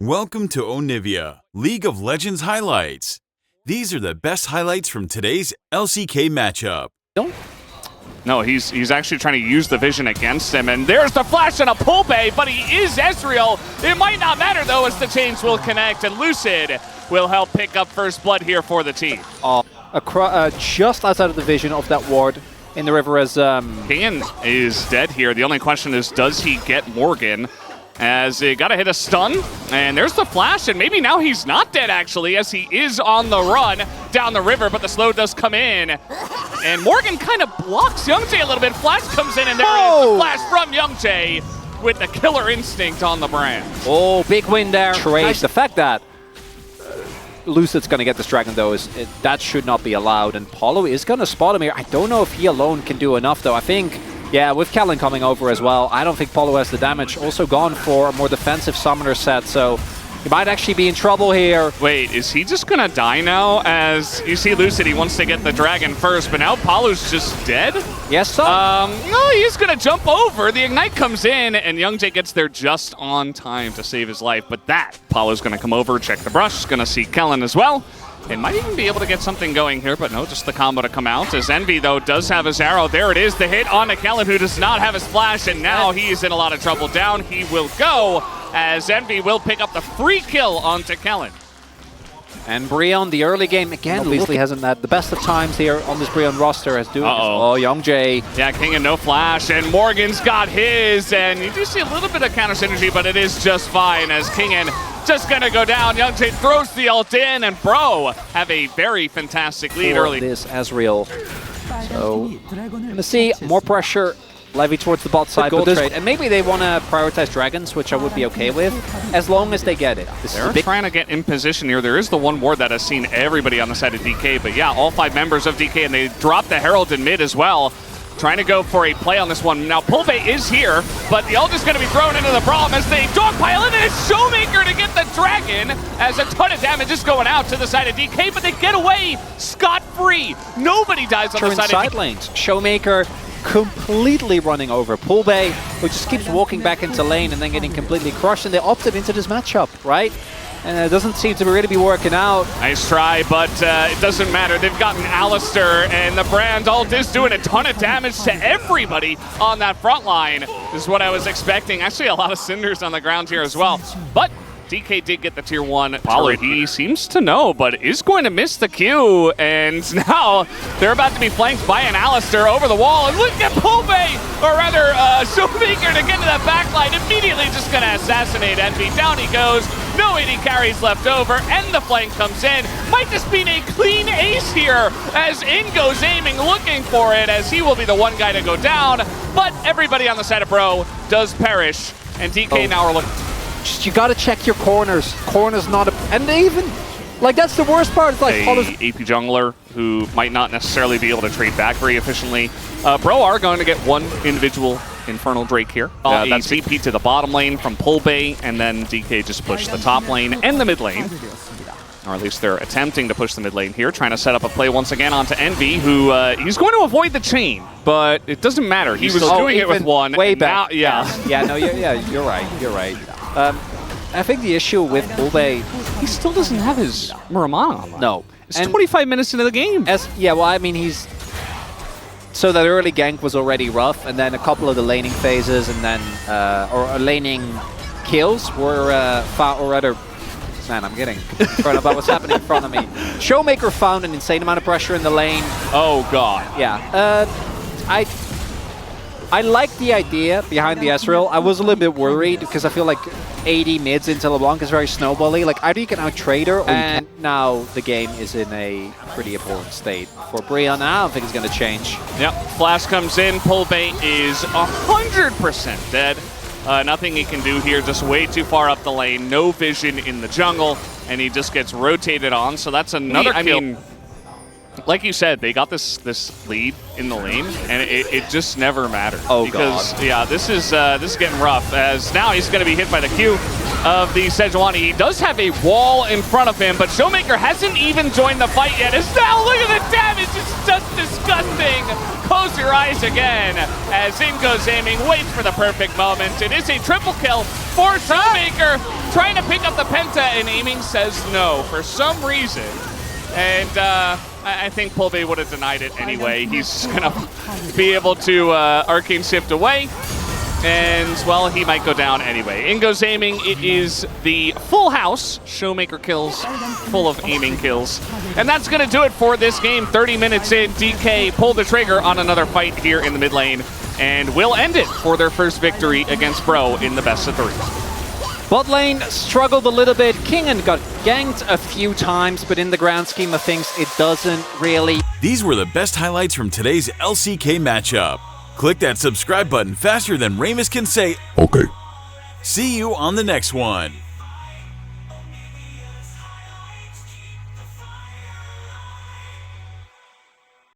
Welcome to Onivia, League of Legends highlights. These are the best highlights from today's LCK matchup. No, he's actually trying to use the vision against him, and there's the flash and a pull bay, but he is Ezreal. It might not matter, though, as the chains will connect, and Lucid will help pick up first blood here for the team. Just outside of the vision of that ward in the river as... KIA is dead here. The only question is, does he get Morgan? As he got to hit a stun, and there's the flash, and maybe now he's not dead, actually, as he is on the run down the river, but the slow does come in. And Morgan kind of blocks Youngjae a little bit. Flash comes in, and there is the flash from Youngjae with the killer instinct on the brand. Oh, big win there. Trace. The fact that Lucid's going to get this dragon, though, that should not be allowed, and Paulo is going to spot him here. I don't know if he alone can do enough, though. I think... yeah, with Kellen coming over as well, I don't think Paulo has the damage. Also gone for a more defensive summoner set, so he might actually be in trouble here. Wait, is he just gonna die now? As you see Lucid, he wants to get the dragon first, but now Paulo's just dead? Yes, sir. No, he's gonna jump over. The Ignite comes in, and Youngjae gets there just on time to save his life. But Paulo's gonna come over, check the brush, gonna see Kellen as well. It might even be able to get something going here, but no, just the combo to come out. As Envy, though, does have his arrow. There it is, the hit on Kellen, who does not have his flash, and now he's in a lot of trouble. Down he will go, as Envy will pick up the free kill onto Kellen. And BRION, the early game, again, obviously hasn't had the best of times here on this BRION roster as doing Youngjae. Yeah, KIA no flash, and Morgan's got his, and you do see a little bit of counter synergy, but it is just fine as KIA just gonna go down. Youngjae throws the ult in, and Bro have a very fantastic lead early. This Ezreal. So, gonna see more pressure levied towards the bot side, but trade. And maybe they want to prioritize dragons, which I would be okay with, as long as they get it. They're trying to get in position here. There is the one ward that has seen everybody on the side of DK, but yeah, all 5 members of DK, and they drop the Herald in mid as well. Trying to go for a play on this one. Now, Pulve is here, but the ult is going to be thrown into the brawl as they dogpile in, and it's Showmaker to get the dragon, as a ton of damage is going out to the side of DK, but they get away scot-free. Nobody dies on the side of DK. Lanes. Showmaker completely running over Pulve, who just keeps walking back into lane and then getting completely crushed, and they opted into this matchup, right? And it doesn't seem to really be working out. Nice try, but it doesn't matter. They've gotten Alistair, and the brand ult is doing a ton of damage to everybody on that front line. This is what I was expecting. Actually, a lot of cinders on the ground here as well. But DK did get the tier 1 turret. He seems to know, but is going to miss the Q. And now they're about to be flanked by an Alistair over the wall. And look at Pulve, or rather, Showmaker to get to that backline. Immediately just going to assassinate Envy. Down he goes. No AD carries left over, and the flank comes in. Might just be a clean ace here, as in goes aiming, looking for it, as he will be the one guy to go down. But everybody on the side of Bro does perish, and DK now are looking. Just, you gotta check your corners. Corners not a... and they even... like, that's the worst part. It's like... AP jungler who might not necessarily be able to trade back very efficiently. Bro are going to get one individual Infernal Drake here. That's VP to the bottom lane from Pulve, and then DK just pushed the top lane and the mid lane. Or at least they're attempting to push the mid lane here, trying to set up a play once again onto Envy, who he's going to avoid the chain, but it doesn't matter. He was doing it with one. Way back. Now, yeah. No, you're right. You're right. I think the issue with Pulve, he still doesn't have his Muramana on. No. It's 25 minutes into the game. Well, I mean, he's... so that early gank was already rough, and then a couple of the laning phases, and then, or laning kills were, or rather, man, I'm getting concerned about what's happening in front of me. Showmaker found an insane amount of pressure in the lane. Oh, God. Yeah. I like the idea behind the Ezreal. I was a little bit worried because I feel like 80 mids into LeBlanc is very snowbally. Like, either you can out-trade her, or and now the game is in a pretty important state for BRION. I don't think it's going to change. Yep, flash comes in. Pulve is 100% dead. Nothing he can do here, just way too far up the lane. No vision in the jungle, and he just gets rotated on. So that's another kill. I mean, like you said, they got this lead in the lane, and it just never mattered. Oh, because, God. Yeah, this is getting rough, as now he's going to be hit by the Q. of the Sejuani. He does have a wall in front of him, but Showmaker hasn't even joined the fight yet. It's now, look at the damage, it's just disgusting. Close your eyes again as in goes aiming, waits for the perfect moment. It is a triple kill for Showmaker, trying to pick up the Penta, and aiming says no for some reason. And I think Pulve would have denied it anyway. He's gonna be able to Arcane Shift away. And, well, he might go down anyway. In goes aiming. It is the full house. Showmaker kills, full of aiming kills. And that's going to do it for this game. 30 minutes in, DK pulled the trigger on another fight here in the mid lane. And will end it for their first victory against Bro in the best of 3. Bot lane struggled a little bit. Kingen got ganked a few times, but in the grand scheme of things, it doesn't really. These were the best highlights from today's LCK matchup. Click that subscribe button faster than Ramus can say, okay. See you on the next one.